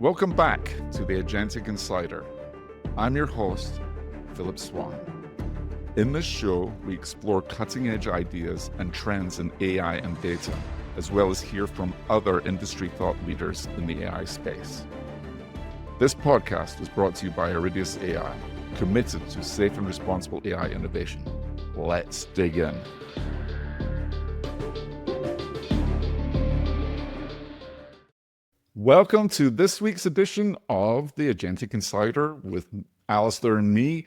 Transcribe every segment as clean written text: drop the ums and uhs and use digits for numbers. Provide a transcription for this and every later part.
Welcome back to the Agentic Insider. I'm your host, Philip Swan. In this show, we explore cutting-edge ideas and trends in AI and data, as well as hear from other industry thought leaders in the AI space. This podcast is brought to you by Iridius AI, committed to safe and responsible AI innovation. Let's dig in. Welcome to this week's edition of the Agentic Insider with Alistair and me.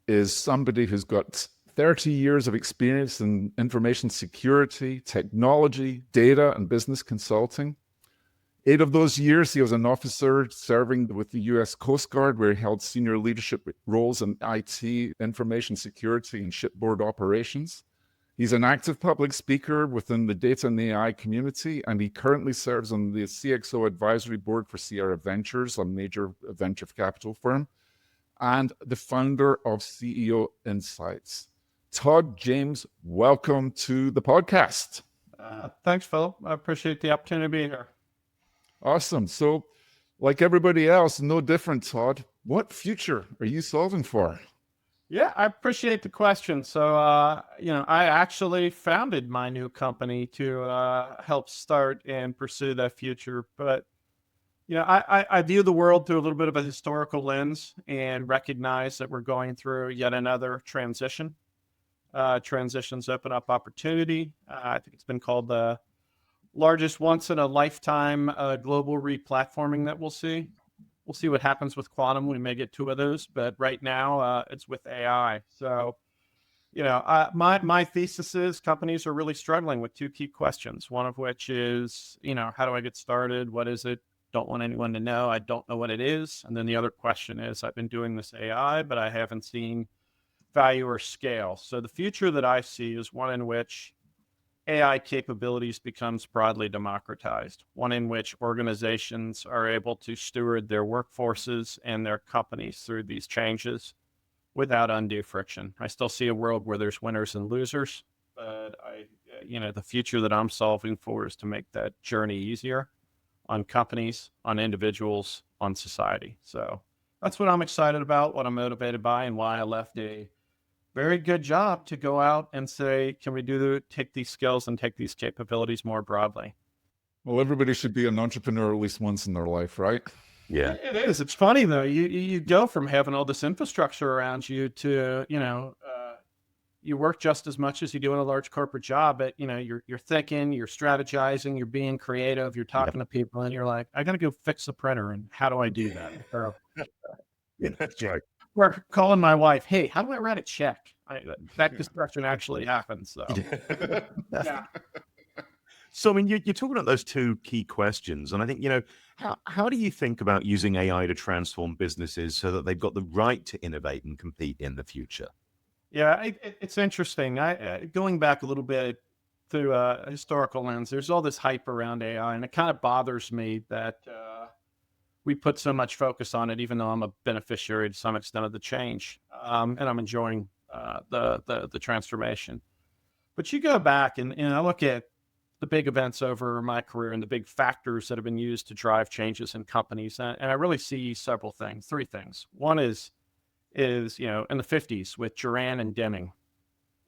Is somebody who's got 30 years of experience in information security, technology, data, and business consulting. 8 of those years, he was an officer serving with the U.S. Coast Guard, where he held senior leadership roles in IT, information security, and shipboard operations. He's an active public speaker within the data and AI community, and he currently serves on the CXO advisory board for Sierra Ventures, a major venture capital firm, and the founder of CEO Insights. Todd James, welcome to the podcast. Thanks, Philip. I appreciate the opportunity to be here. Awesome. So, like everybody else, no different, Todd. What future are you solving for? Yeah, I appreciate the question. So, I actually founded my new company to help start and pursue that future. But, I view the world through a little bit of a historical lens and recognize that we're going through yet another transition. Transitions open up opportunity. I think it's been called the largest once in a lifetime global replatforming that we'll see. We'll see what happens with quantum. We may get 2 of those, but right now it's with AI. So, my thesis is companies are really struggling with 2 key questions. One of which is, how do I get started? What is it? Don't want anyone to know. I don't know what it is. And then the other question is, I've been doing this AI, but I haven't seen value or scale. So the future that I see is one in which AI capabilities becomes broadly democratized, one in which organizations are able to steward their workforces and their companies through these changes without undue friction. I still see a world where there's winners and losers, but the future that I'm solving for is to make that journey easier on companies, on individuals, on society. So that's what I'm excited about, what I'm motivated by, and why I left a very good job to go out and say, can we take these skills and take these capabilities more broadly? Well, everybody should be an entrepreneur at least once in their life, right? Yeah, it is. It's funny though. You go from having all this infrastructure around you to, you work just as much as you do in a large corporate job, but you're thinking, you're strategizing, you're being creative, you're talking to people, and you're like, I got to go fix the printer, and how do I do that? That's right. We're calling my wife, hey, how do I write a check? That construction actually happens. So, yeah. So, I mean, you're talking about those 2 key questions. And I think, how do you think about using AI to transform businesses so that they've got the right to innovate and compete in the future? Yeah, it's interesting. Going back a little bit through a historical lens, there's all this hype around AI, and it kind of bothers me that we put so much focus on it, even though I'm a beneficiary to some extent of the change, and I'm enjoying the transformation. But you go back and I look at the big events over my career and the big factors that have been used to drive changes in companies, and I really see 3 things. One is in the 50s with Duran and Deming,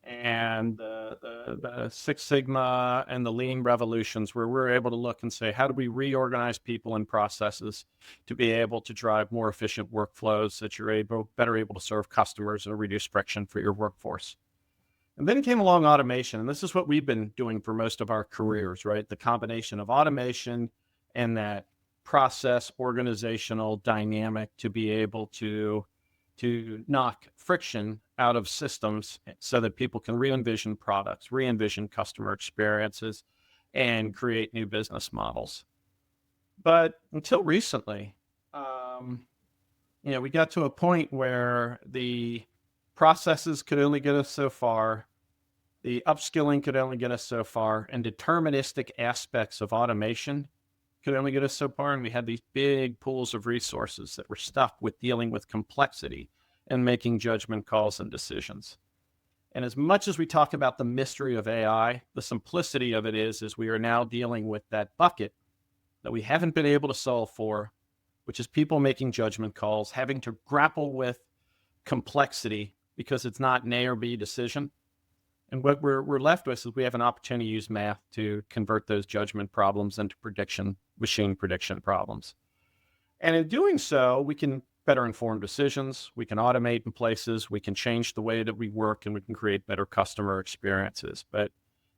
and the Six Sigma and the lean revolutions, where we're able to look and say, how do we reorganize people and processes to be able to drive more efficient workflows that you're better able to serve customers and reduce friction for your workforce. And then came along automation, and this is what we've been doing for most of our careers, right? The combination of automation and that process organizational dynamic to be able to knock friction out of systems so that people can re-envision products, re-envision customer experiences, and create new business models. But until recently, we got to a point where the processes could only get us so far, the upskilling could only get us so far, and deterministic aspects of automation could only get us so far. And we had these big pools of resources that were stuck with dealing with complexity and making judgment calls and decisions. And as much as we talk about the mystery of AI, the simplicity of it is we are now dealing with that bucket that we haven't been able to solve for which is people making judgment calls, having to grapple with complexity because it's not an A or B decision. And what we're left with is we have an opportunity to use math to convert those judgment problems into machine prediction problems. And in doing so, we can better inform decisions, we can automate in places, we can change the way that we work, and we can create better customer experiences. But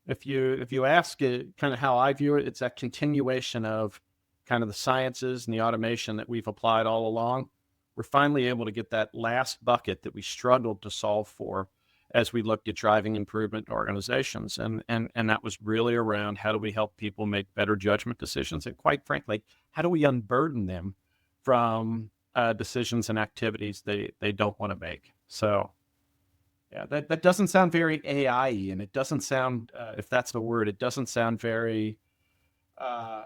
if you ask it kind of how I view it, it's that continuation of kind of the sciences and the automation that we've applied all along. We're finally able to get that last bucket that we struggled to solve for as we looked at driving improvement in organizations. And that was really around how do we help people make better judgment decisions? And quite frankly, how do we unburden them from decisions and activities they don't want to make? So yeah, that doesn't sound very AI-y, and it doesn't sound, if that's the word, it doesn't sound very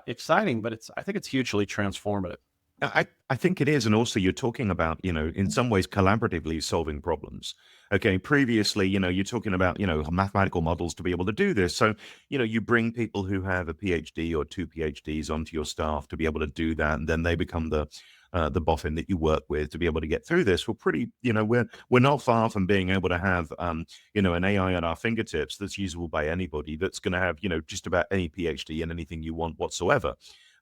exciting, but I think it's hugely transformative. I think it is. And also you're talking about, in some ways collaboratively solving problems. Okay. Previously, you're talking about, mathematical models to be able to do this. So, you bring people who have a PhD or 2 PhDs onto your staff to be able to do that. And then they become the boffin that you work with to be able to get through this. We're pretty, we're not far from being able to have, an AI at our fingertips that's usable by anybody, that's going to have, just about any PhD and anything you want whatsoever.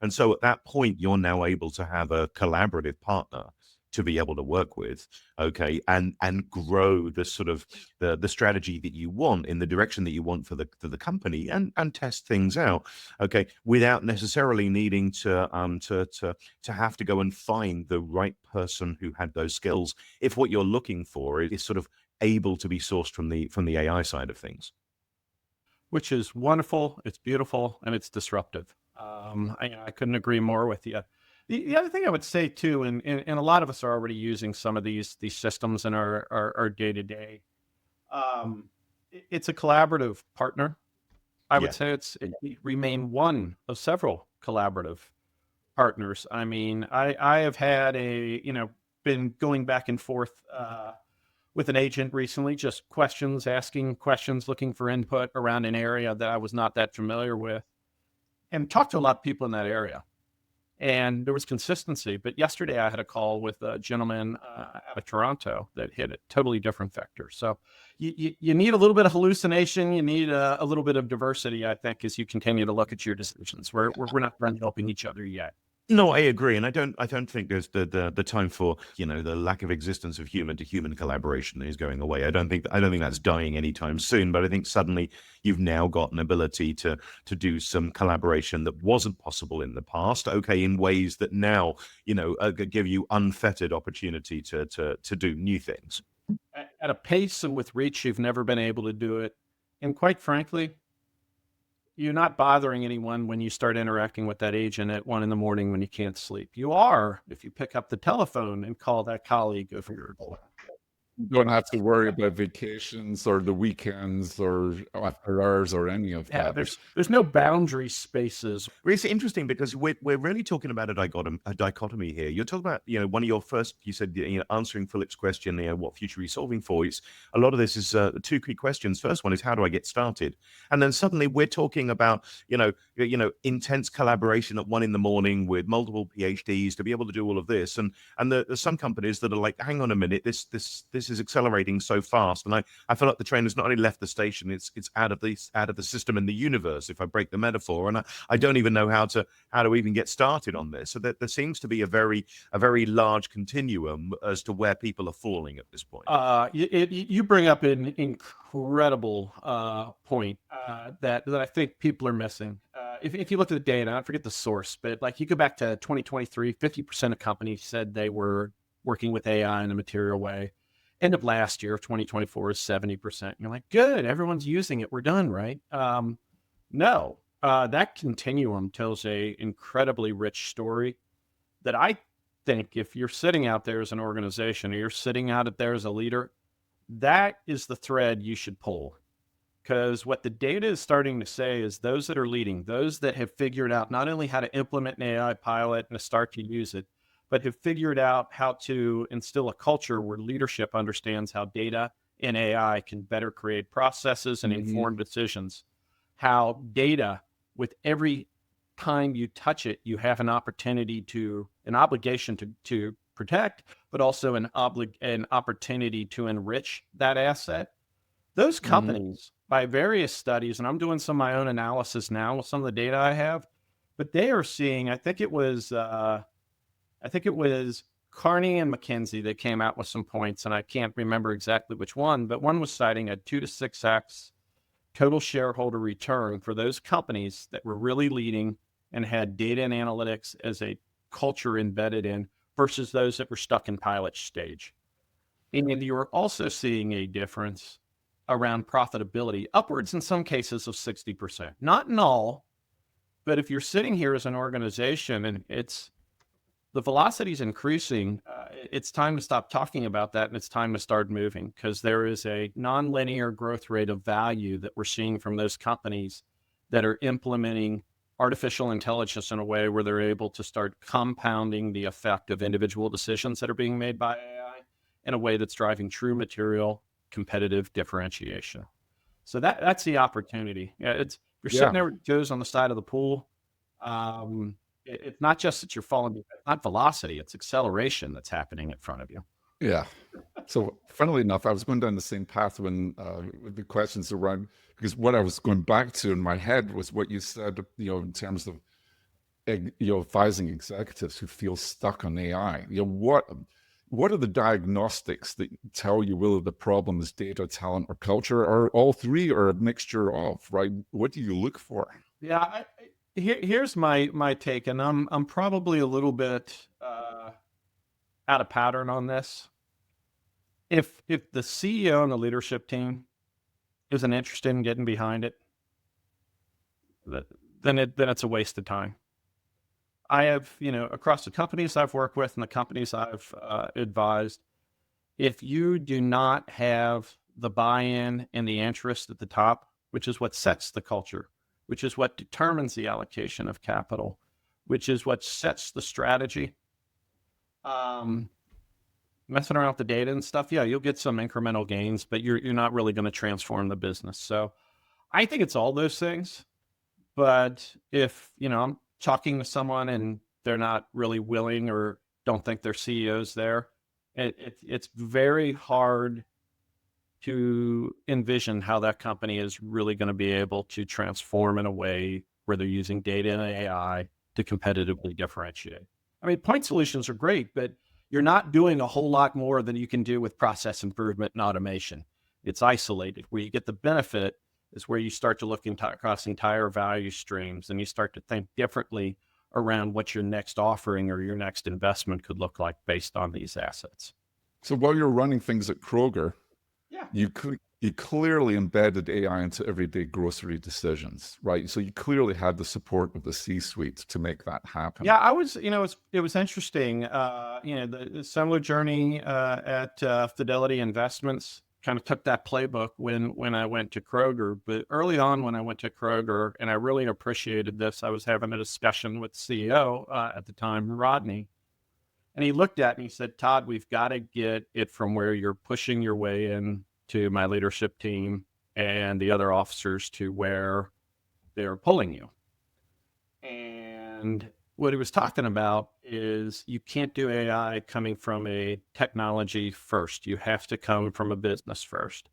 And so at that point, you're now able to have a collaborative partner to be able to work with, okay, and grow the sort of the strategy that you want in the direction that you want for the company, and test things out, okay, without necessarily needing to have to go and find the right person who had those skills, if what you're looking for is sort of able to be sourced from the AI side of things. Which is wonderful, it's beautiful, and it's disruptive. I couldn't agree more with you. The other thing I would say too, and a lot of us are already using some of these systems in our day-to-day. It's a collaborative partner. I would say it remain one of several collaborative partners. I mean, I have had been going back and forth with an agent recently, just asking questions, looking for input around an area that I was not that familiar with, and talked to a lot of people in that area. And there was consistency. But yesterday I had a call with a gentleman out of Toronto that hit a totally different vector. So you need a little bit of hallucination. You need a little bit of diversity, I think, as you continue to look at your decisions. We're not done helping each other yet. No, I agree, and I don't think there's the time for the lack of existence of human to human collaboration is going away. I don't think that's dying anytime soon. But I think suddenly you've now got an ability to do some collaboration that wasn't possible in the past. Okay, in ways that now give you unfettered opportunity to do new things At a pace and with reach you've never been able to do it, and quite frankly, you're not bothering anyone when you start interacting with that agent at 1 a.m. when you can't sleep. You are if you pick up the telephone and call that colleague of yours. You don't have to worry about vacations or the weekends or after hours or any of that. There's no boundary spaces. It's interesting because we're really talking about a dichotomy here. You're talking about one of your first, you said answering Philip's question, what future are you solving for? Is a lot of this is 2 key questions. First one is how do I get started, and then suddenly we're talking about intense collaboration at 1 a.m. with multiple PhDs to be able to do all of this, and there's some companies that are like, hang on a minute, this is accelerating so fast, and I feel like the train has not only left the station, it's out of the system in the universe, if I break the metaphor, and I don't even know how to even get started on this. So there seems to be a very large continuum as to where people are falling at this point. You bring up an incredible point that I think people are missing. If you look at the data, I forget the source, but like you go back to 2023, 50% of companies said they were working with AI in a material way. End of last year of 2024 is 70%. And you're like, good, everyone's using it. We're done, right? No, that continuum tells a incredibly rich story that I think if you're sitting out there as an organization or you're sitting out there as a leader, that is the thread you should pull. Because what the data is starting to say is those that are leading, those that have figured out not only how to implement an AI pilot and to start to use it, but have figured out how to instill a culture where leadership understands how data and AI can better create processes and inform decisions, how data with every time you touch it, you have an obligation to protect, but also an opportunity to enrich that asset. Those companies, by various studies, and I'm doing some of my own analysis now with some of the data I have, but they are seeing, I think it was Carney and McKinsey that came out with some points, and I can't remember exactly which one, but one was citing a 2 to 6x total shareholder return for those companies that were really leading and had data and analytics as a culture embedded in versus those that were stuck in pilot stage. And you are also seeing a difference around profitability, upwards in some cases of 60%. Not in all, but if you're sitting here as an organization and the velocity is increasing, it's time to stop talking about that and it's time to start moving, because there is a nonlinear growth rate of value that we're seeing from those companies that are implementing artificial intelligence in a way where they're able to start compounding the effect of individual decisions that are being made by AI in a way that's driving true material competitive differentiation. So that's the opportunity. You're sitting there with toes on the side of the pool. It's not just that you're falling, not velocity, it's acceleration that's happening in front of you. Yeah. So funnily enough, I was going down the same path when with the questions around, because what I was going back to in my head was what you said, in terms of, advising executives who feel stuck on AI. What are the diagnostics that tell you whether the problem is data, talent, or culture, or all three, or a mixture of, right? What do you look for? Yeah, here's my take, and I'm probably a little bit out of pattern on this. If the CEO and the leadership team isn't interested in getting behind it, then it's a waste of time. I have, across the companies I've worked with and the companies I've advised, if you do not have the buy-in and the interest at the top, which is what sets the culture, which is what determines the allocation of capital, which is what sets the strategy, messing around with the data and stuff, yeah, you'll get some incremental gains, but you're not really going to transform the business. So I think it's all those things. But if, I'm talking to someone and they're not really willing or don't think their CEO's there, it's very hard to envision how that company is really going to be able to transform in a way where they're using data and AI to competitively differentiate. I mean, point solutions are great, but you're not doing a whole lot more than you can do with process improvement and automation. It's isolated. Where you get the benefit is where you start to look across entire value streams, and you start to think differently around what your next offering or your next investment could look like based on these assets. So while you're running things at Kroger, Yeah, you clearly embedded AI into everyday grocery decisions, right? So you clearly had the support of the C-suite to make that happen. yeah. I was, it was interesting. The similar journey at Fidelity Investments kind of took that playbook when I went to Kroger. But early on, when I went to Kroger, and I really appreciated this, I was having a discussion with the CEO at the time, Rodney, and he looked at me and he said, "Todd, we've got to get it from where you're pushing your way in to my leadership team and the other officers to where they're pulling you." And what he was talking about is you can't do AI coming from a technology first. You have to come from a business first.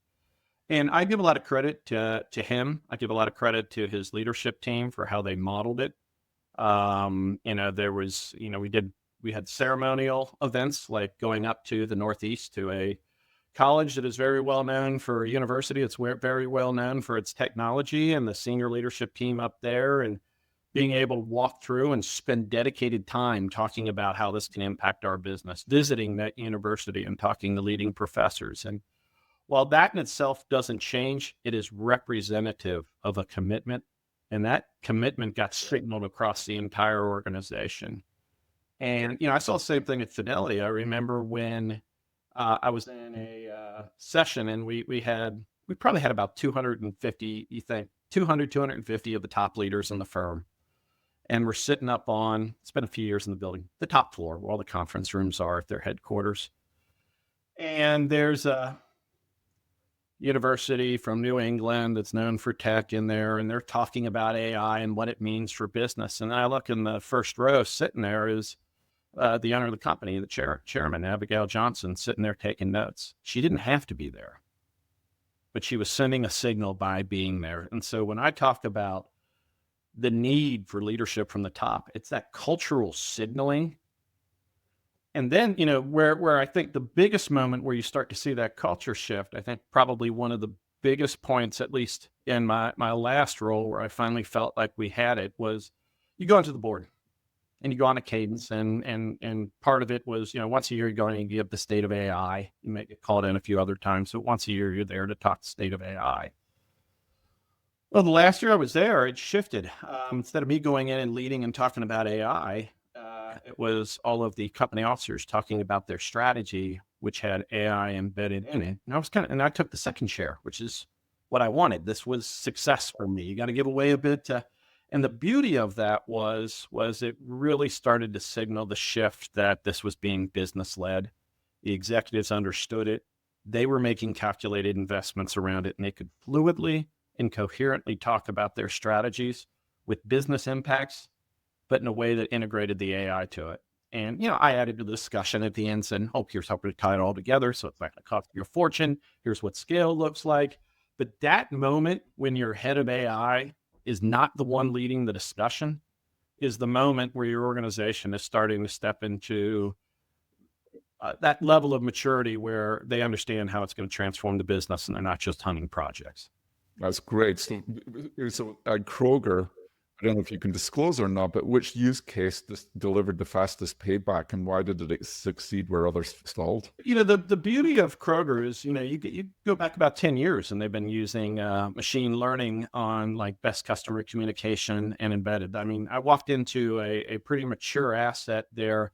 And I give a lot of credit to him. I give a lot of credit to his leadership team for how they modeled it. There was, we had ceremonial events like going up to the Northeast to a college that is very well known for university. It's very well known for its technology, and the senior leadership team up there, and being able to walk through and spend dedicated time talking about how this can impact our business, visiting that university and talking to leading professors. And while that in itself doesn't change, it is representative of a commitment. And that commitment got signaled across the entire organization. And, I saw the same thing at Fidelity. I remember when I was in a session, and we probably had about 250, 250 of the top leaders in the firm. And we're sitting up on, it's been a few years in the building, the top floor where all the conference rooms are at their headquarters. And there's university from New England that's known for tech in there, and they're talking about AI and what it means for business. And I look in the first row, sitting there is the owner of the company, the chairman, Abigail Johnson, sitting there taking notes. She didn't have to be there, but she was sending a signal by being there. And so when I talk about the need for leadership from the top, it's that cultural signaling. And then, where I think the biggest moment where you start to see that culture shift, I think probably one of the biggest points, at least in my last role, where I finally felt like we had it, was you go into the board and you go on a cadence, and part of it was, once a year you're going to give the state of AI. You may get called in a few other times, so once a year you're there to talk the state of AI. Well, the last year I was there, it shifted. Instead of me going in and leading and talking about AI, it was all of the company officers talking about their strategy, which had AI embedded in it. And I took the second chair, which is what I wanted. This was success for me. You got to give away a bit. And the beauty of that was it really started to signal the shift that this was being business led. The executives understood it. They were making calculated investments around it, and they could fluidly and coherently talk about their strategies with business impacts, but in a way that integrated the AI to it. And, I added to the discussion at the end, saying, here's how we tie it all together. So it's not going to cost you a fortune. Here's what scale looks like. But that moment when your head of AI is not the one leading the discussion is the moment where your organization is starting to step into that level of maturity where they understand how it's going to transform the business, and they're not just hunting projects. That's great. So at Kroger, I don't know if you can disclose or not, but which use case delivered the fastest payback, and why did it succeed where others stalled? The beauty of Kroger is, you go back about 10 years and they've been using machine learning on like best customer communication and embedded. I mean, I walked into a pretty mature asset there,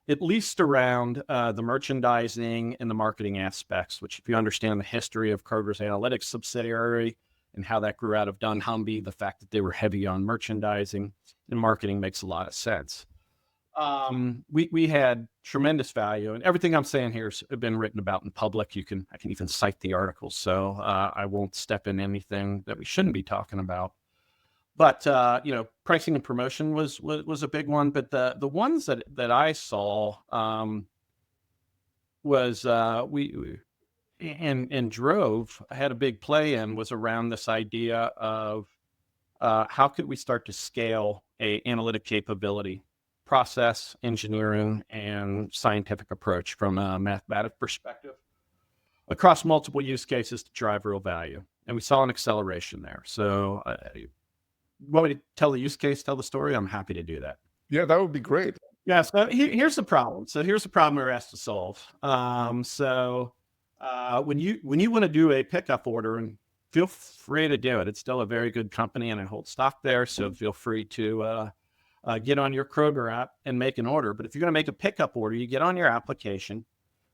at least around the merchandising and the marketing aspects, which if you understand the history of Kroger's analytics subsidiary and how that grew out of dunnhumby, the fact that they were heavy on merchandising and marketing makes a lot of sense. We had tremendous value, and everything I'm saying here has been written about in public. I can even cite the articles, so I won't step in anything that we shouldn't be talking about. But pricing and promotion was a big one. But the ones that I saw was we drove had a big play in was around this idea of how could we start to scale a analytic capability, process engineering, and scientific approach from a mathematics perspective across multiple use cases to drive real value. And we saw an acceleration there. So you want me to tell the use case, tell the story? I'm happy to do that. Yeah, that would be great. Yeah, so here's the problem. So here's the problem we're asked to solve. When you want to do a pickup order, and feel free to do it. It's still a very good company and I hold stock there. So feel free to get on your Kroger app and make an order. But if you're going to make a pickup order, you get on your application,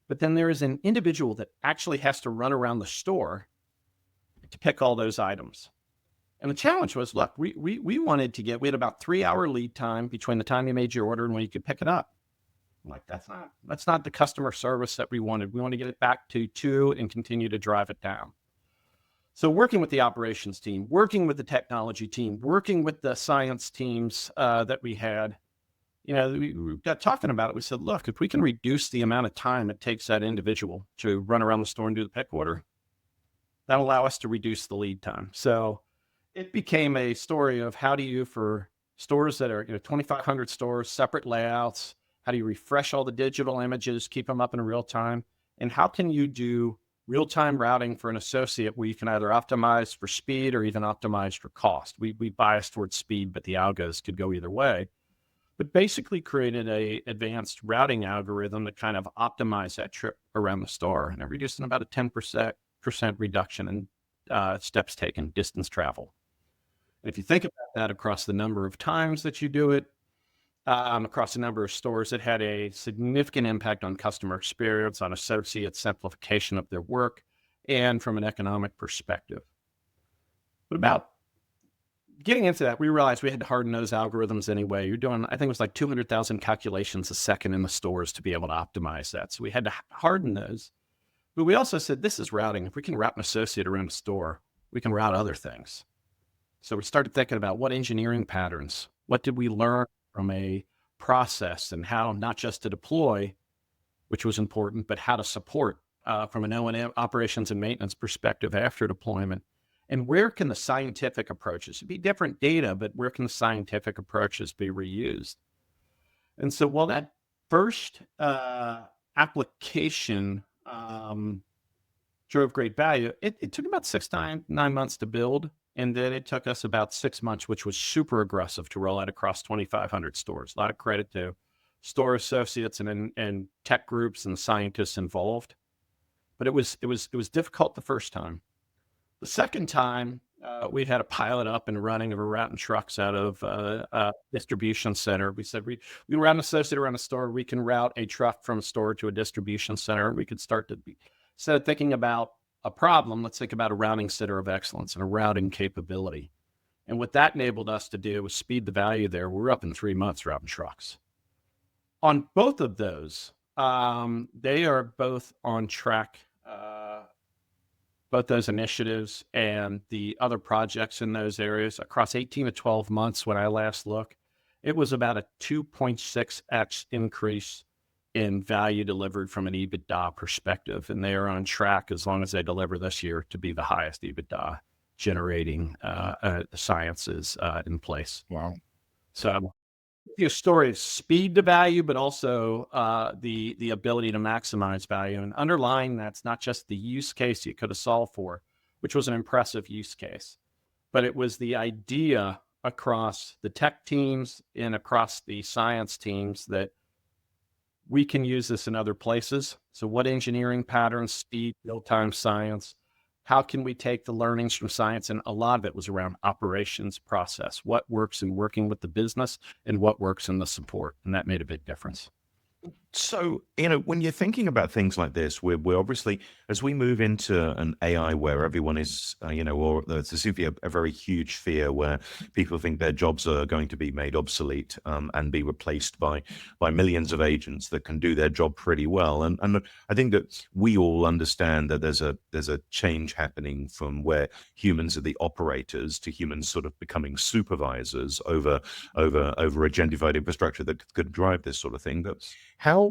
but then there is an individual that actually has to run around the store to pick all those items. And the challenge was, look, we had about 3-hour lead time between the time you made your order and when you could pick it up. I'm like, that's not the customer service that we wanted. We want to get it back to 2 and continue to drive it down. So working with the operations team, working with the technology team, working with the science teams that we had, we got talking about it. We said, look, if we can reduce the amount of time it takes that individual to run around the store and do the pick order, that'll allow us to reduce the lead time. So it became a story of how do you, for stores that are 2,500 stores, separate layouts, how do you refresh all the digital images, keep them up in real time? And how can you do real-time routing for an associate where you can either optimize for speed or even optimize for cost? We bias towards speed, but the algos could go either way. But basically created a advanced routing algorithm that kind of optimized that trip around the store. And it reduced in about a 10% reduction in steps taken, distance travel. And if you think about that across the number of times that you do it, across a number of stores, it had a significant impact on customer experience, on associate simplification of their work, and from an economic perspective. But about getting into that, we realized we had to harden those algorithms anyway. You're doing, I think it was like 200,000 calculations a second in the stores to be able to optimize that. So we had to harden those. But we also said, this is routing. If we can route an associate around a store, we can route other things. So we started thinking about what engineering patterns, what did we learn from a process, and how not just to deploy, which was important, but how to support from an O&M operations and maintenance perspective after deployment. And where can the scientific approaches, it'd be different data, but where can the scientific approaches be reused? And so while that first application drove great value, it took about 9 months to build. And then it took us about 6 months, which was super aggressive, to roll out across 2,500 stores. A lot of credit to store associates and tech groups and scientists involved. But it was difficult the first time. The second time, we had a pilot up and running of a routing trucks out of a distribution center. We said we route an associate around a store. We can route a truck from a store to a distribution center. We could start to instead of thinking about a problem, let's think about a routing center of excellence and a routing capability. And what that enabled us to do was speed the value there. We're up in 3 months routing trucks. On both of those, they are both on track. Both those initiatives and the other projects in those areas across 18 to 12 months. When I last looked, it was about a 2.6x increase in value delivered from an EBITDA perspective. And they are on track, as long as they deliver this year, to be the highest EBITDA generating sciences in place. Wow. So your story is speed to value, but also the ability to maximize value. And underlying that's not just the use case you could have solved for, which was an impressive use case, but it was the idea across the tech teams and across the science teams that we can use this in other places. So what engineering patterns, speed, real-time science, how can we take the learnings from science? And a lot of it was around operations process, what works in working with the business and what works in the support. And that made a big difference. So, when you're thinking about things like this, we're obviously, as we move into an AI where everyone is, or there seems to be a very huge fear where people think their jobs are going to be made obsolete and be replaced by millions of agents that can do their job pretty well. And I think that we all understand that there's a change happening from where humans are the operators to humans sort of becoming supervisors over agentified infrastructure that could drive this sort of thing. But how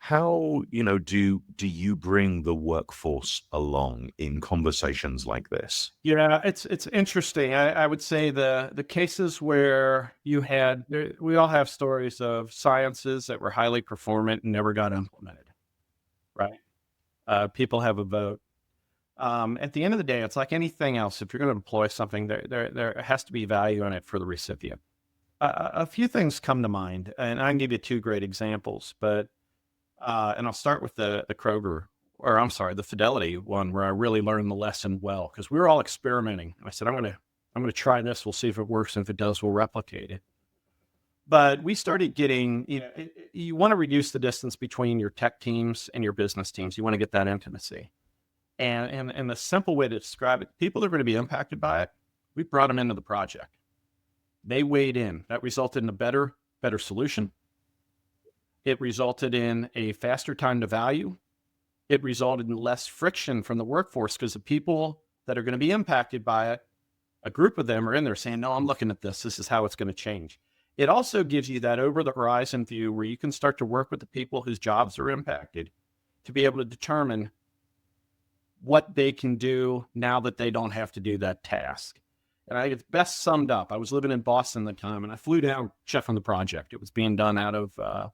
do you bring the workforce along in conversations like this? Yeah, it's interesting. I would say the cases where we all have stories of sciences that were highly performant and never got implemented, right? People have a vote. At the end of the day, it's like anything else. If you're going to deploy something, there has to be value in it for the recipient. A few things come to mind, and I can give you two great examples, but and I'll start with the Kroger, or I'm sorry, the Fidelity one, where I really learned the lesson well, because we were all experimenting. I said, I'm gonna try this. We'll see if it works, and if it does, we'll replicate it. But we started getting, you want to reduce the distance between your tech teams and your business teams. You want to get that intimacy, and the simple way to describe it, people that are going to be impacted by it, we brought them into the project. They weighed in. That resulted in a better solution. It resulted in a faster time to value. It resulted in less friction from the workforce, because the people that are going to be impacted by it, a group of them are in there saying, no, I'm looking at this. This is how it's going to change. It also gives you that over the horizon view where you can start to work with the people whose jobs are impacted to be able to determine what they can do now that they don't have to do that task. And I think it's best summed up. I was living in Boston at the time, and I flew down, check on the project. It was being done out of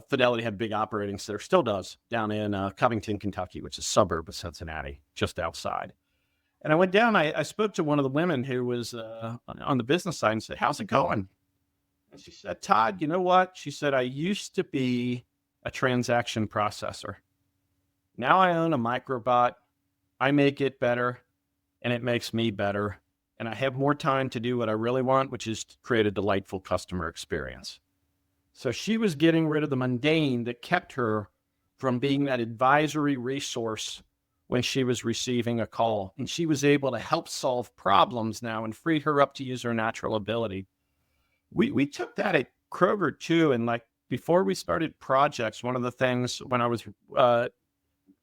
Fidelity had big operating center, still does, down in Covington, Kentucky, which is a suburb of Cincinnati, just outside. And I went down, I spoke to one of the women who was on the business side and said, how's it going? And she said, Todd, you know what? She said, I used to be a transaction processor. Now I own a microbot. I make it better, and it makes me better. And I have more time to do what I really want, which is to create a delightful customer experience. So she was getting rid of the mundane that kept her from being that advisory resource when she was receiving a call. And she was able to help solve problems now and freed her up to use her natural ability. We took that at Kroger too. And like before we started projects, one of the things when I was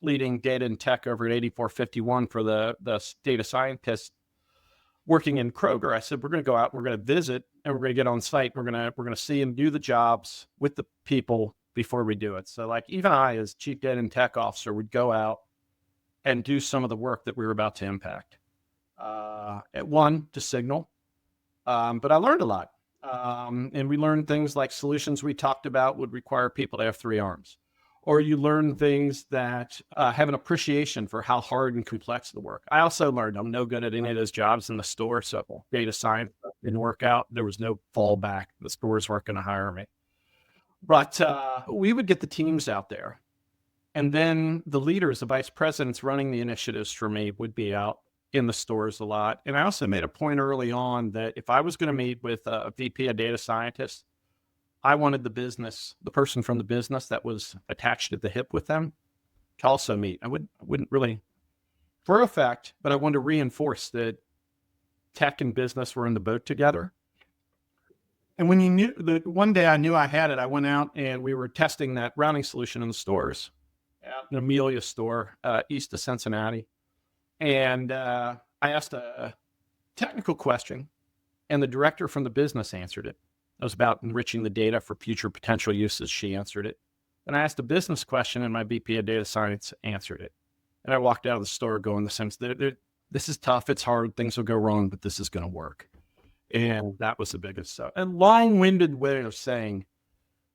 leading data and tech over at 8451 for the data scientists working in Kroger. I said, we're going to go out, we're going to visit, and we're going to get on site. We're going to see and do the jobs with the people before we do it. So like even I, as chief data and tech officer, would go out and do some of the work that we were about to impact. At one, to signal, but I learned a lot. And we learned things like solutions we talked about would require people to have 3 arms. Or you learn things that have an appreciation for how hard and complex the work. I also learned I'm no good at any of those jobs in the store. So data science didn't work out. There was no fallback. The stores weren't going to hire me. But we would get the teams out there. And then the leaders, the vice presidents running the initiatives for me would be out in the stores a lot. And I also made a point early on that if I was going to meet with a VP, a data scientist, I wanted the person from the business that was attached at the hip with them to also meet. I wouldn't really, for a fact, but I wanted to reinforce that tech and business were in the boat together. And when you knew that one day I knew I had it, I went out and we were testing that routing solution in the stores, out in Amelia store, east of Cincinnati. And I asked a technical question and the director from the business answered it. It was about enriching the data for future potential uses. She answered it. And I asked a business question and my VP of data science answered it. And I walked out of the store going the sense that this is tough. It's hard. Things will go wrong, but this is going to work. And that was the biggest stuff. And long-winded way of saying,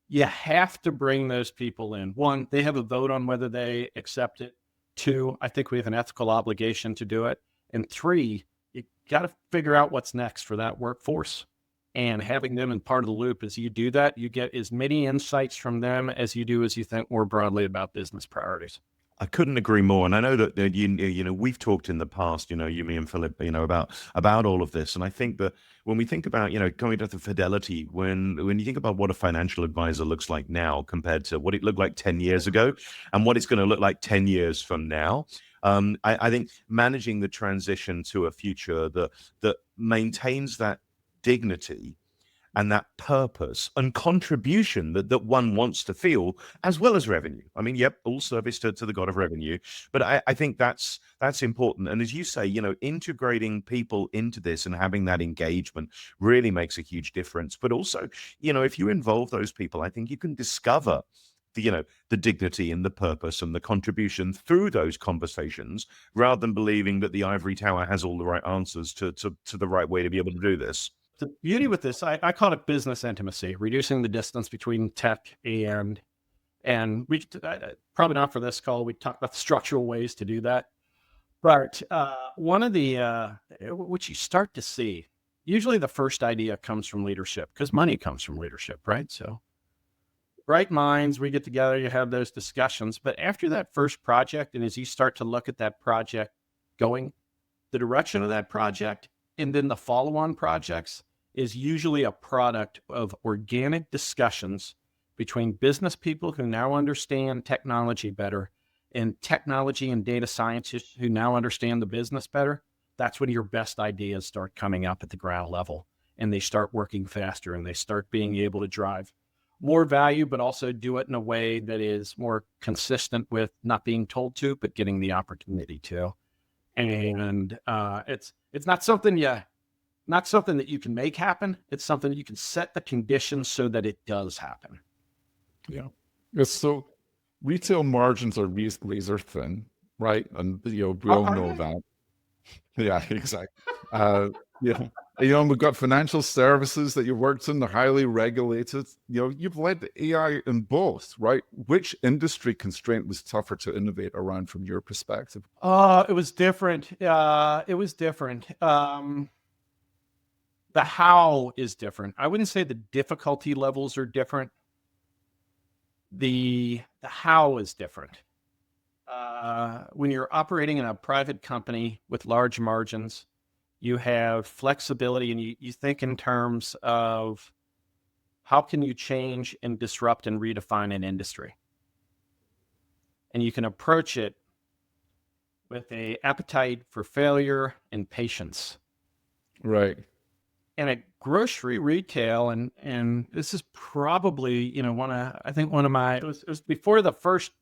you have to bring those people in. 1, they have a vote on whether they accept it. 2, I think we have an ethical obligation to do it. And 3, you got to figure out what's next for that workforce. And having them in part of the loop, as you do that, you get as many insights from them as you do as you think more broadly about business priorities. I couldn't agree more. And I know that we've talked in the past, you, me and Philip, about all of this. And I think that when we think about, going to the Fidelity, when you think about what a financial advisor looks like now compared to what it looked like 10 years ago and what it's going to look like 10 years from now, I think managing the transition to a future that maintains that dignity and that purpose and contribution that one wants to feel, as well as revenue. I mean, yep, all service to the God of revenue. But I think that's important. And as you say, integrating people into this and having that engagement really makes a huge difference. But also, if you involve those people, I think you can discover the dignity and the purpose and the contribution through those conversations, rather than believing that the ivory tower has all the right answers to the right way to be able to do this. The beauty with this, I call it business intimacy, reducing the distance between tech and we probably not for this call. We talked about the structural ways to do that, but one of the which you start to see, usually the first idea comes from leadership because money comes from leadership, right? So bright minds, we get together, you have those discussions, but after that first project, and as you start to look at that project going, the direction of that project, and then the follow-on projects is usually a product of organic discussions between business people who now understand technology better and technology and data scientists who now understand the business better. That's when your best ideas start coming up at the ground level and they start working faster and they start being able to drive more value, but also do it in a way that is more consistent with not being told to, but getting the opportunity to. And it's not something that you can make happen. It's something that you can set the conditions so that it does happen. Yeah. So retail margins are razor thin, right? And we all know that. Yeah, exactly. We've got financial services that you worked in, they're highly regulated. You've led the AI in both, right? Which industry constraint was tougher to innovate around from your perspective? It was different. The how is different. I wouldn't say the difficulty levels are different. The how is different. When you're operating in a private company with large margins, you have flexibility and you think in terms of how can you change and disrupt and redefine an industry? And you can approach it with an appetite for failure and patience. Right. And at grocery retail, and this is probably, it was before the first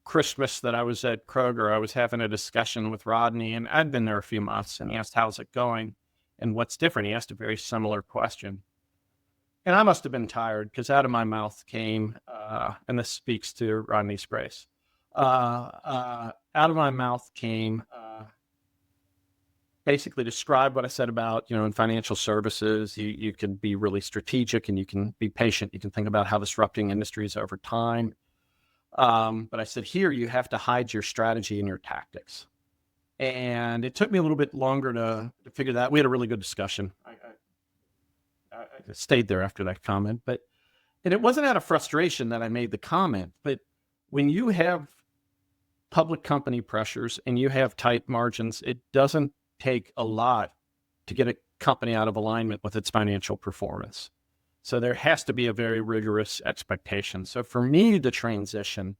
Christmas that I was at Kroger, I was having a discussion with Rodney, and I'd been there a few months, and he asked, how's it going? And what's different? He asked a very similar question. And I must have been tired because out of my mouth came, and this speaks to Rodney's grace, out of my mouth came basically describe what I said about, in financial services, you can be really strategic and you can be patient. You can think about how disrupting industries over time. But I said, here, you have to hide your strategy and your tactics. And it took me a little bit longer to figure that. We had a really good discussion. I stayed there after that comment, and it wasn't out of frustration that I made the comment, but when you have public company pressures and you have tight margins, it doesn't take a lot to get a company out of alignment with its financial performance. So there has to be a very rigorous expectation. So for me, the transition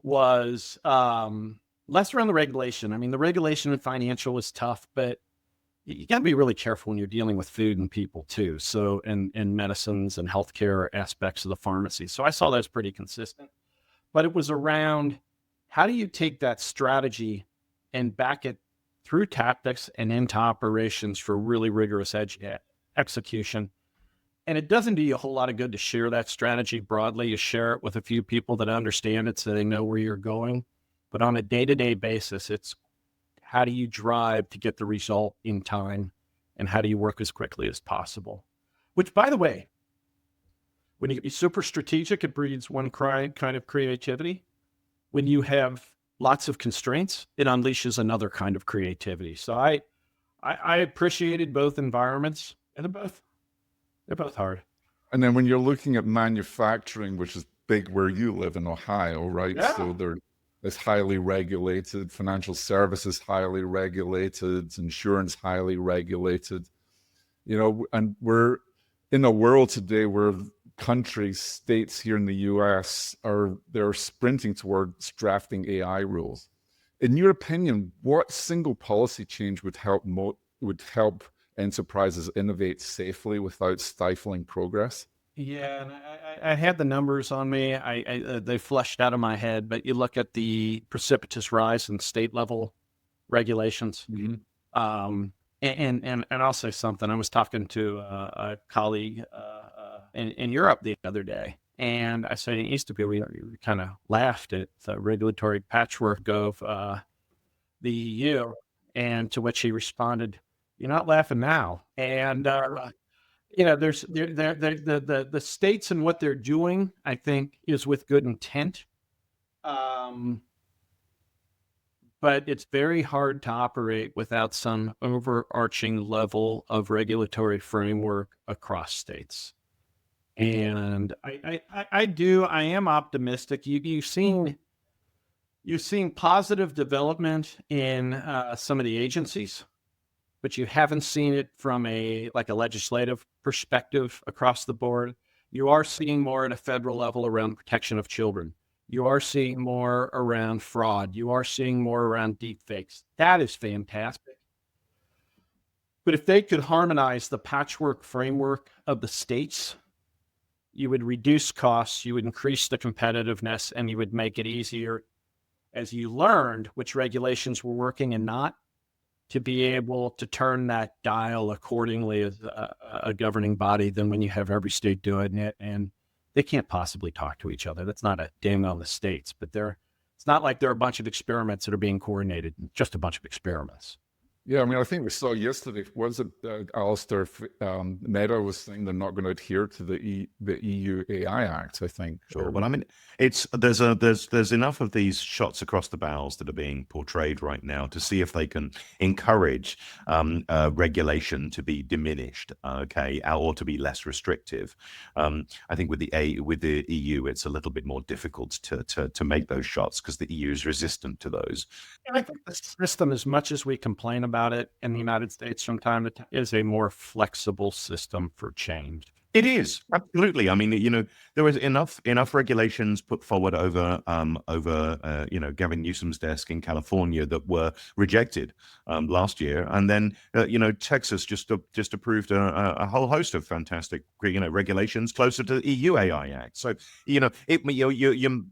was less around the regulation. I mean, the regulation in financial was tough, but you got to be really careful when you're dealing with food and people too. So, and medicines and healthcare aspects of the pharmacy. So I saw that as pretty consistent, but it was around how do you take that strategy and back it through tactics and into operations for really rigorous execution. And it doesn't do you a whole lot of good to share that strategy broadly. You share it with a few people that understand it so they know where you're going. But on a day-to-day basis, it's how do you drive to get the result in time, and how do you work as quickly as possible? Which, by the way, when you get super strategic, it breeds one kind of creativity. When you have lots of constraints, it unleashes another kind of creativity. So I appreciated both environments, and they're both hard. And then when you're looking at manufacturing, which is big where you live in Ohio, right? Yeah. So it's highly regulated, financial services highly regulated, insurance highly regulated, and we're in a world today where countries, states here in the US they're sprinting towards drafting AI rules. In your opinion, what single policy change would help enterprises innovate safely without stifling progress? Yeah, and I had the numbers on me. They flushed out of my head, but you look at the precipitous rise in state level regulations. Mm-hmm. And I'll say something. I was talking to a colleague in Europe the other day, and I said, it used to be, we kind of laughed at the regulatory patchwork of the EU, and to which he responded, "You're not laughing now." And there's the states and what they're doing, I think, is with good intent. But it's very hard to operate without some overarching level of regulatory framework across states. And I am optimistic. You've seen positive development in some of the agencies, but you haven't seen it from a legislative perspective across the board. You are seeing more at a federal level around protection of children. You are seeing more around fraud. You are seeing more around deep fakes. That is fantastic. But if they could harmonize the patchwork framework of the states, you would reduce costs, you would increase the competitiveness, and you would make it easier, as you learned which regulations were working and not, to be able to turn that dial accordingly as a governing body than when you have every state doing it. And they can't possibly talk to each other. That's not a ding on the states, but it's not like there are a bunch of experiments that are being coordinated, just a bunch of experiments. Yeah, I mean, I think we saw yesterday, was it Alistair, Meta was saying they're not going to adhere to the EU AI Act, I think. Sure, but I mean, there's enough of these shots across the bows that are being portrayed right now to see if they can encourage regulation to be diminished, or to be less restrictive. I think with the EU, it's a little bit more difficult to make those shots because the EU is resistant to those. And I think the system, as much as we complain about it in the United States from time to time, is a more flexible system for change. It is absolutely. I mean, there was enough regulations put forward over Gavin Newsom's desk in California that were rejected last year, and then Texas just approved a whole host of fantastic regulations closer to the EU AI Act. So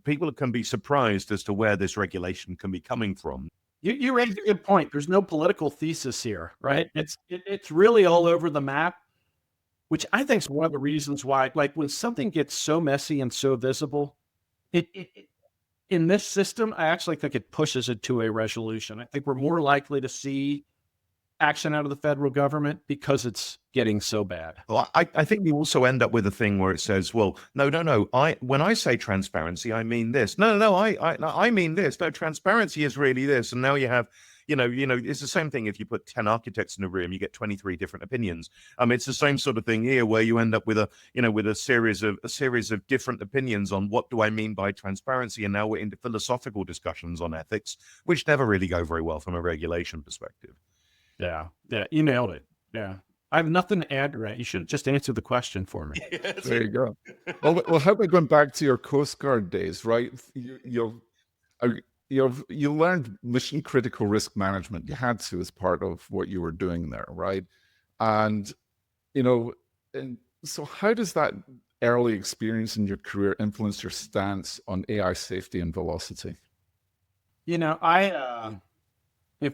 people can be surprised as to where this regulation can be coming from. You raised a good point. There's no political thesis here, right? It's really all over the map, which I think is one of the reasons why, like, when something gets so messy and so visible, it in this system, I actually think it pushes it to a resolution. I think we're more likely to see action out of the federal government because it's getting so bad. Well, I think we also end up with a thing where it says, well, no. When I say transparency, I mean this. No, I mean this. No, transparency is really this. And now you have, it's the same thing. If you put 10 architects in a room, you get 23 different opinions. It's the same sort of thing here, where you end up with a series of different opinions on what do I mean by transparency, and now we're into philosophical discussions on ethics, which never really go very well from a regulation perspective. Yeah, you nailed it. Yeah, I have nothing to add to that. You should have just answered the question for me. There you go. Well, how about going back to your Coast Guard days, right? You learned mission critical risk management. You had to, as part of what you were doing there, right? And and so how does that early experience in your career influence your stance on AI safety and velocity?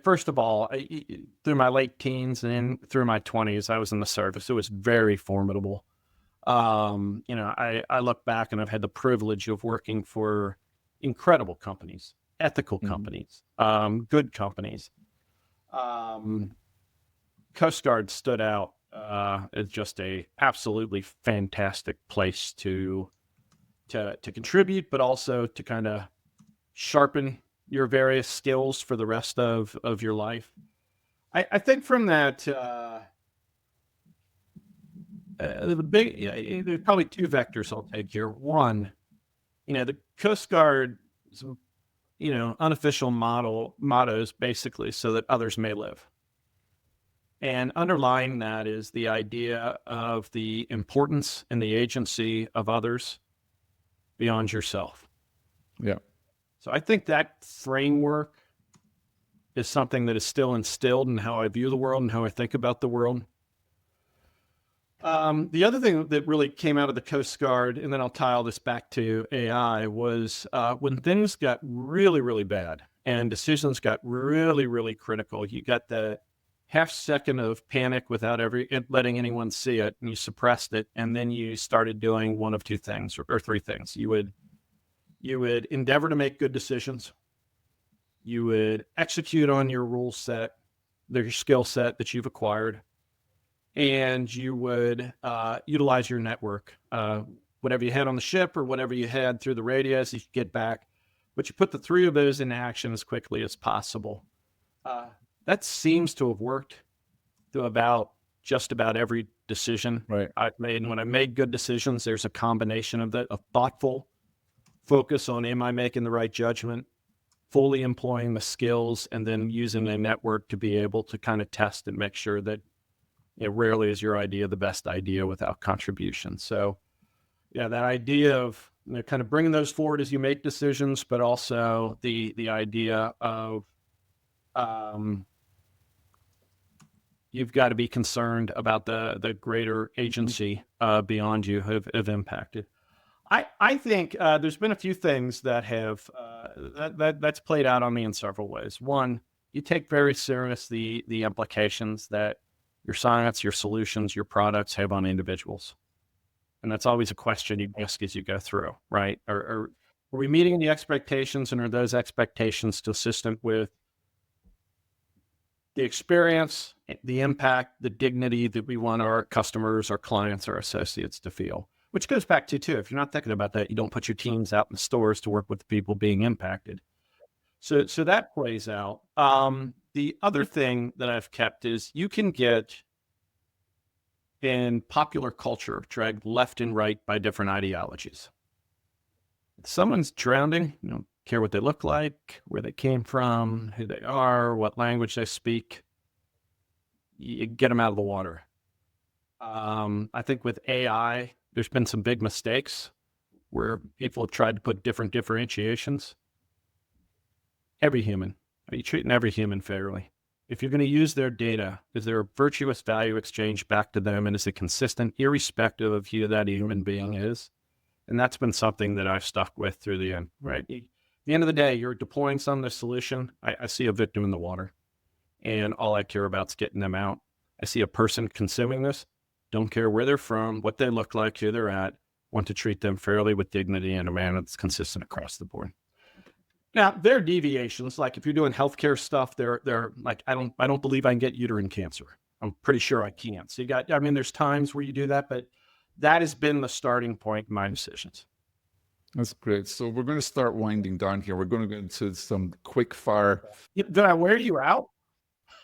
First of all, through my late teens and through my 20s, I was in the service. It was very formidable. I look back and I've had the privilege of working for incredible companies, ethical companies, good companies. Coast Guard stood out as just a absolutely fantastic place to contribute, but also to kind of sharpen your various skills for the rest of your life. I think from that, there's probably two vectors I'll take here. One, the Coast Guard, unofficial mottos basically so that others may live. And underlying that is the idea of the importance and the agency of others beyond yourself. Yeah. So I think that framework is something that is still instilled in how I view the world and how I think about the world. The other thing that really came out of the Coast Guard, and then I'll tie all this back to AI, was when things got really, really bad and decisions got really, really critical, you got the half second of panic without letting anyone see it, and you suppressed it, and then you started doing one of two things or three things. You would endeavor to make good decisions. You would execute on your rule set, your skill set that you've acquired, and you would utilize your network. Whatever you had on the ship or whatever you had through the radios, you could get back. But you put the three of those into action as quickly as possible. That seems to have worked through just about every decision I've made. And when I made good decisions, there's a combination of that, a thoughtful focus on, am I making the right judgment, fully employing the skills, and then using a network to be able to kind of test and make sure that rarely is your idea the best idea without contribution. So yeah, that idea of kind of bringing those forward as you make decisions, but also the idea of you've got to be concerned about the greater agency beyond you have impacted. I think there's been a few things that have that's played out on me in several ways. One, you take very serious the implications that your science, your solutions, your products have on individuals, and that's always a question you ask as you go through, right? Are we meeting the expectations, and are those expectations consistent with the experience, the impact, the dignity that we want our customers, our clients, our associates to feel? Which goes back to, too, if you're not thinking about that, you don't put your teams out in the stores to work with the people being impacted. So that plays out. The other thing that I've kept is you can get in popular culture dragged left and right by different ideologies. If someone's drowning, you don't care what they look like, where they came from, who they are, what language they speak. You get them out of the water. I think with AI, there's been some big mistakes where people have tried to put different differentiations. Every human, are you treating every human fairly? If you're going to use their data, is there a virtuous value exchange back to them? And is it consistent, irrespective of who that human being is? And that's been something that I've stuck with through the end, right? At the end of the day, you're deploying some of the solution. I see a victim in the water, and all I care about is getting them out. I see a person consuming this, don't care where they're from, what they look like, who they're at, want to treat them fairly with dignity in a manner that's consistent across the board. Now, there are deviations. Like if you're doing healthcare stuff, they're like, I don't believe I can get uterine cancer. I'm pretty sure I can't. So there's times where you do that, but that has been the starting point in my decisions. That's great. So we're going to start winding down here. We're going to go into some quick fire. Did I wear you out?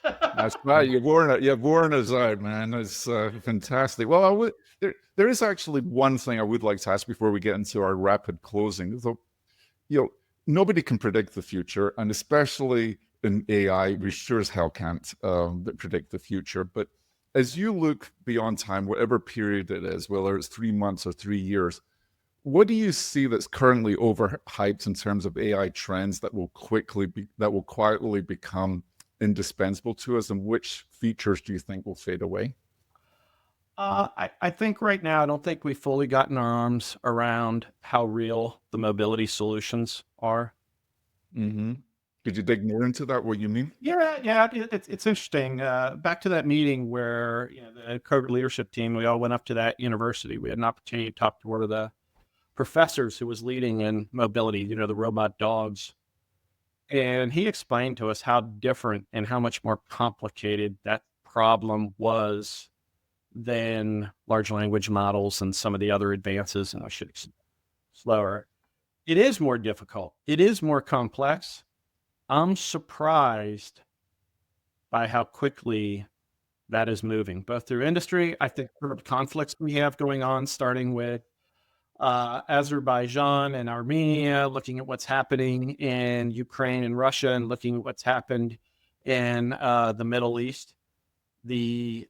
That's right. You've worn us out, man. It's fantastic. Well, there is actually one thing I would like to ask before we get into our rapid closing. So, nobody can predict the future, and especially in AI, we sure as hell can't predict the future. But as you look beyond time, whatever period it is, whether it's 3 months or 3 years, what do you see that's currently overhyped in terms of AI trends that will quietly become indispensable to us, and which features do you think will fade away? I think right now, I don't think we've fully gotten our arms around how real the mobility solutions are. Mm-hmm. Could you dig more into that, what you mean? Yeah, it's interesting. Back to that meeting where the Kroger leadership team, we all went up to that university. We had an opportunity to talk to one of the professors who was leading in mobility, the robot dogs. And he explained to us how different and how much more complicated that problem was than large language models and some of the other advances. And I should slower. It is more difficult. It is more complex. I'm surprised by how quickly that is moving, both through industry. I think the conflicts we have going on, starting with Azerbaijan and Armenia, looking at what's happening in Ukraine and Russia, and looking at what's happened in the Middle East. The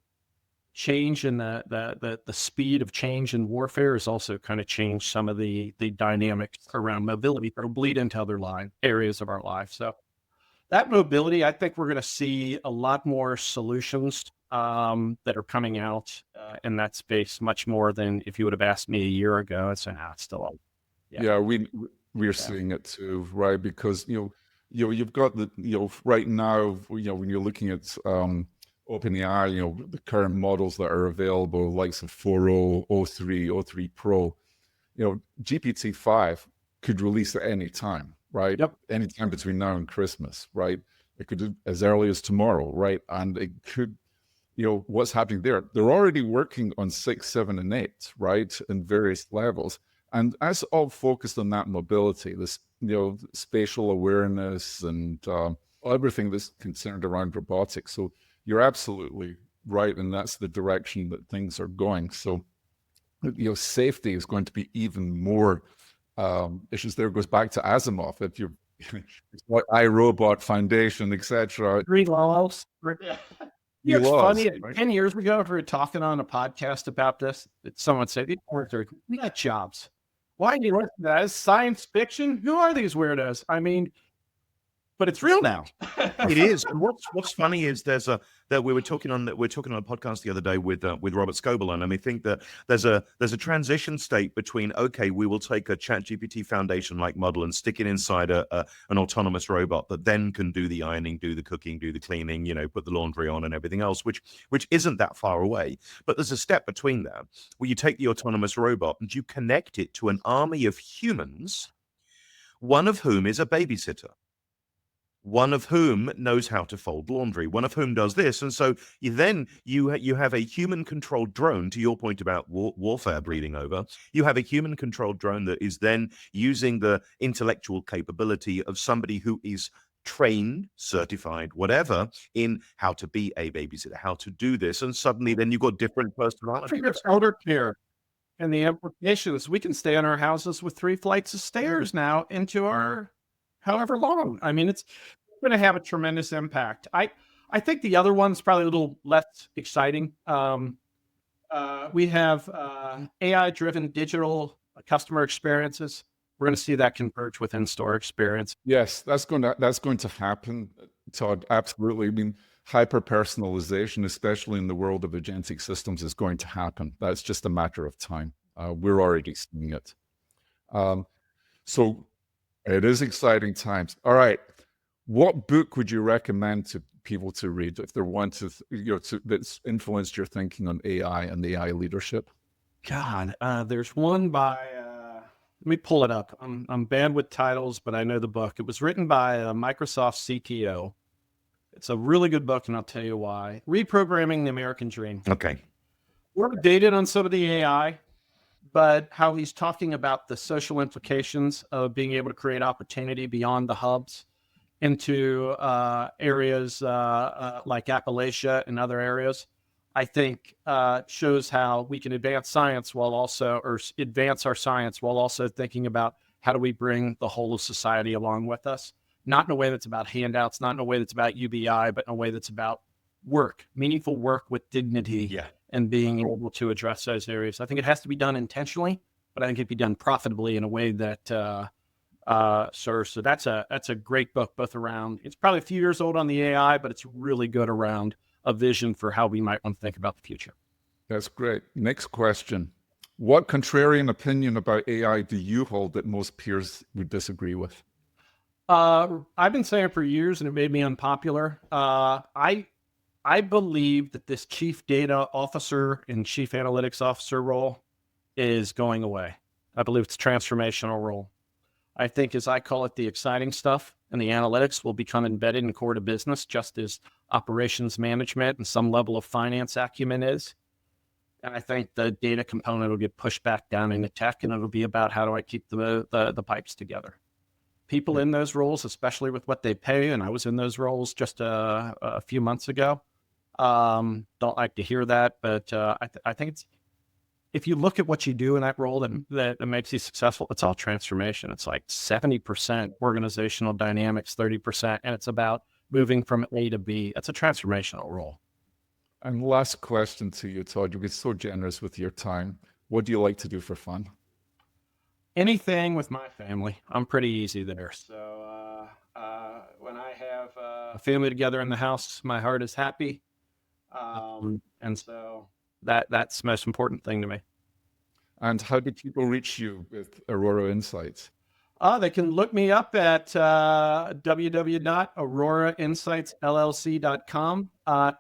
change in the speed of change in warfare has also kind of changed some of the dynamics around mobility that will bleed into other areas of our life. So that mobility, I think we're going to see a lot more solutions that are coming out in that space, much more than if you would have asked me a year ago. I'd say, it's still up. Yeah, we're seeing it too, right? Because you've got the right now, when you're looking at OpenAI, the current models that are available, likes of 4.0, o3, o3 Pro, GPT-5 could release at any time, right? Yep. Any time between now and Christmas, right? It could do as early as tomorrow, right? And it could, what's happening there? They're already working on 6, 7, and 8, right? In various levels. And that's all focused on that mobility, this, spatial awareness and everything that's concerned around robotics. So you're absolutely right. And that's the direction that things are going. So, safety is going to be even more issues. There goes back to Asimov. If you're like iRobot Foundation, etc. 3 laws. It's funny. Right? 10 years ago, if we were talking on a podcast about this, someone said, we got jobs. Why do you listen to that? Is science fiction? Who are these weirdos? I mean, but it's real now. It is. And what's funny is that we were talking on a podcast the other day with Robert Scoble, and I think that there's a transition state between, okay, we will take a ChatGPT Foundation like model and stick it inside an autonomous robot that then can do the ironing, do the cooking, do the cleaning, put the laundry on and everything else, which isn't that far away. But there's a step between there where you take the autonomous robot and you connect it to an army of humans, one of whom is a babysitter, one of whom knows how to fold laundry, one of whom does this. And so you have a human-controlled drone, to your point about warfare breeding over. You have a human-controlled drone that is then using the intellectual capability of somebody who is trained, certified, whatever, in how to be a babysitter, how to do this. And suddenly then you've got different personalities. It's elder care. And the implications, we can stay in our houses with 3 flights of stairs now into our however long. I mean, it's going to have a tremendous impact. I think the other one's probably a little less exciting. We have AI-driven digital customer experiences. We're going to see that converge with in-store experience. Yes, that's going to happen, Todd. Absolutely. I mean, hyper-personalization, especially in the world of agentic systems, is going to happen. That's just a matter of time. We're already seeing it. So it is exciting times. All right. What book would you recommend to people to read if they want to, that's influenced your thinking on AI and AI leadership? God, there's one by, let me pull it up. I'm bad with titles, but I know the book. It was written by a Microsoft CTO. It's a really good book, and I'll tell you why. Reprogramming the American Dream. Okay. We're dated on some of the AI, but how he's talking about the social implications of being able to create opportunity beyond the hubs into areas like Appalachia and other areas, I think shows how we can advance science advance our science while also thinking about how do we bring the whole of society along with us, not in a way that's about handouts, not in a way that's about UBI, but in a way that's about work, meaningful work with dignity. Yeah. And being able to address those areas. I think it has to be done intentionally, but I think it'd be done profitably in a way that serves. So that's a great book, both around, it's probably a few years old on the AI, but it's really good around a vision for how we might want to think about the future. That's great. Next question. What contrarian opinion about AI do you hold that most peers would disagree with? I've been saying for years, and it made me unpopular. I believe that this chief data officer and chief analytics officer role is going away. I believe it's a transformational role. I think, as I call it, the exciting stuff and the analytics will become embedded in core to business, just as operations management and some level of finance acumen is. And I think the data component will get pushed back down into tech, and it'll be about how do I keep the pipes together. People in those roles, especially with what they pay, and I was in those roles just a few months ago, don't like to hear that, but I think it's, if you look at what you do in that role that makes you successful, it's all transformation. It's like 70% organizational dynamics, 30%, and it's about moving from A to B. That's a transformational role. And last question to you, Todd. You've been so generous with your time. What do you like to do for fun? Anything with my family. I'm pretty easy there. So when I have a family together in the house, my heart is happy. And so that's the most important thing to me. And how do people reach you with Aurora Insights? They can look me up at www.aurorainsightsllc.com.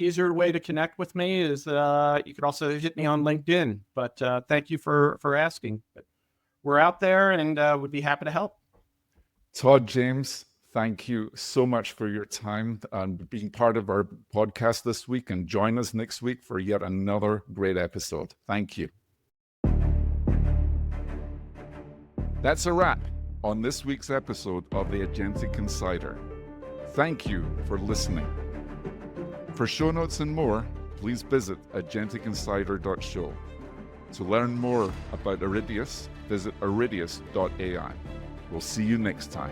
Easier way to connect with me is you could also hit me on LinkedIn. But thank you for asking. But we're out there and would be happy to help. Todd James, thank you so much for your time and being part of our podcast this week, and join us next week for yet another great episode. Thank you. That's a wrap on this week's episode of the Agentic Insider. Thank you for listening. For show notes and more, please visit agenticinsider.show. To learn more about Iridius, visit iridius.ai. We'll see you next time.